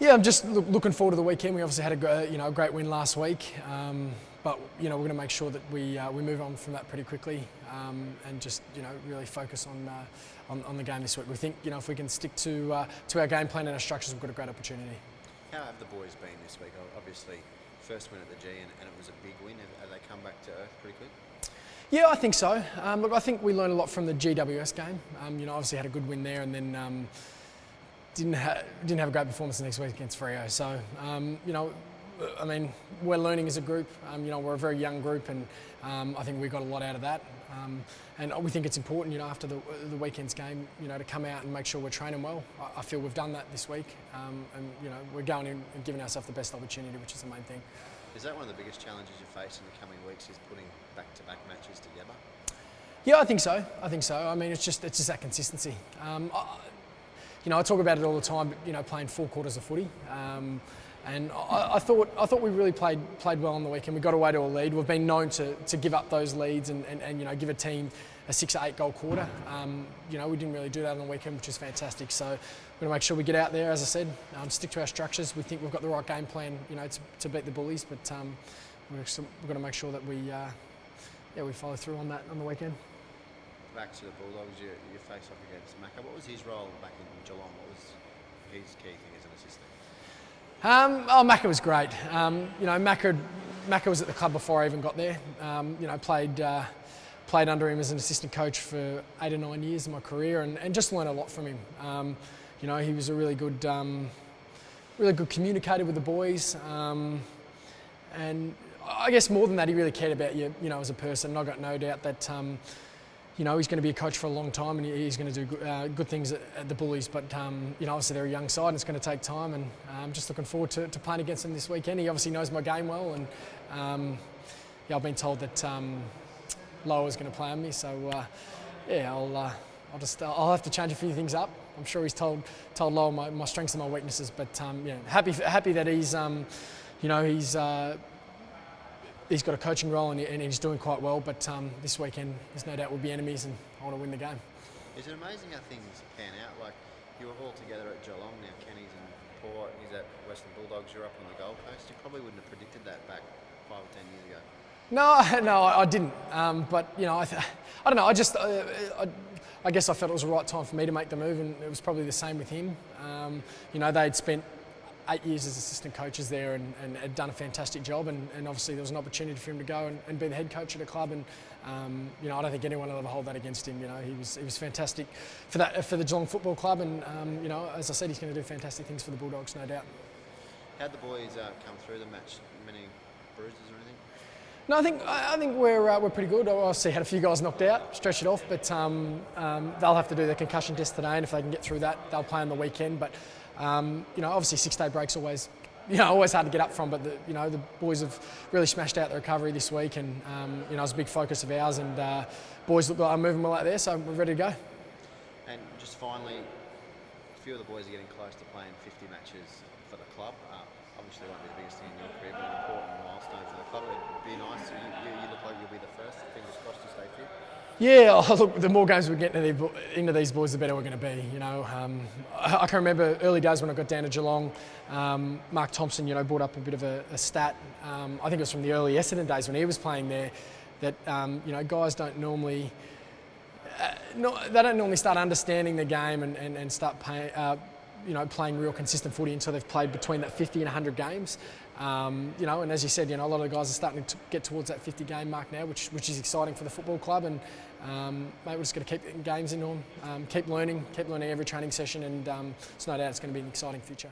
Yeah, I'm just looking forward to the weekend. We obviously had a great win last week, but we're going to make sure that we move on from that pretty quickly and just really focus on the game this week. We think if we can stick to our game plan and our structures, we've got a great opportunity. How have the boys been this week? Obviously, first win at the G and it was a big win. Have they come back to earth pretty quick? Yeah, I think so. Look, I think we learned a lot from the GWS game. Obviously had a good win there, and then didn't have a great performance the next week against Freo. So, I mean, we're learning as a group. We're a very young group, and I think we got a lot out of that. And we think it's important, after the weekend's game, to come out and make sure we're training well. I feel we've done that this week, and we're going in and giving ourselves the best opportunity, which is the main thing. Is that one of the biggest challenges you face in the coming weeks? Is putting back-to-back matches together? Yeah, I think so. I mean, it's just that consistency. I talk about it all the time, playing 4 quarters of footy. And I thought we really played well on the weekend. We got away to a lead. We've been known to give up those leads and give a team a 6 or 8 goal quarter. We didn't really do that on the weekend, which is fantastic. So we're going to make sure we get out there, as I said, stick to our structures. We think we've got the right game plan, to beat the Bullies, but we've got to make sure that we follow through on that on the weekend. Back to the Bulldogs, you face off against Macca. What was his role back in Geelong? What was his key thing as an assistant? Macca was great. Macca was at the club before I even got there. Played under him as an assistant coach for 8 or 9 years of my career, and just learned a lot from him. He was a really good communicator with the boys, and I guess more than that, he really cared about you, as a person. And I got no doubt that he's going to be a coach for a long time, and he's going to do good things at the Bullies. But obviously they're a young side, and it's going to take time. And I'm just looking forward to playing against them this weekend. He obviously knows my game well, and I've been told that Lower's going to play on me. So I'll have to change a few things up. I'm sure he's told Lower my strengths and my weaknesses. But happy that he's got a coaching role and he's doing quite well, but this weekend there's no doubt we'll be enemies and I want to win the game. Is it amazing how things pan out? Like, you were all together at Geelong, now Kenny's in Port, he's at Western Bulldogs, you're up on the Gold Coast. You probably wouldn't have predicted that back 5 or 10 years ago. No, I didn't. But I don't know. I guess I felt it was the right time for me to make the move, and it was probably the same with him. They'd spent 8 years as assistant coaches there and had done a fantastic job, and obviously there was an opportunity for him to go and be the head coach at a club, and I don't think anyone will ever hold that against him. He was fantastic for the Geelong Football Club, and as I said, he's going to do fantastic things for the Bulldogs, no doubt. How'd the boys come through the match? Many bruises or anything? No, I think we're pretty good. Obviously had a few guys knocked out, stretched it off, but they'll have to do their concussion test today, and if they can get through that, they'll play on the weekend. But obviously 6-day breaks always hard to get up from. But the boys have really smashed out the recovery this week, and it was a big focus of ours. And boys look like they're moving well out there, so we're ready to go. And just finally, a few of the boys are getting close to playing 50 matches for the club. Obviously, it won't be the biggest thing in your career, but an important milestone for the club. It'd be nice. You look like you'll be the first. Fingers crossed to stay fit. Yeah, look, the more games we get into these boys, the better we're going to be. I can remember early days when I got down to Geelong, Mark Thompson, brought up a bit of a stat. I think it was from the early Essendon days when he was playing there, that guys don't normally, start understanding the game and start playing real consistent footy until they've played between that 50 and 100 games. And as you said, a lot of the guys are starting to get towards that 50 game mark now, which is exciting for the football club. And mate, we're just going to keep getting games into them, keep learning every training session, and it's no doubt it's going to be an exciting future.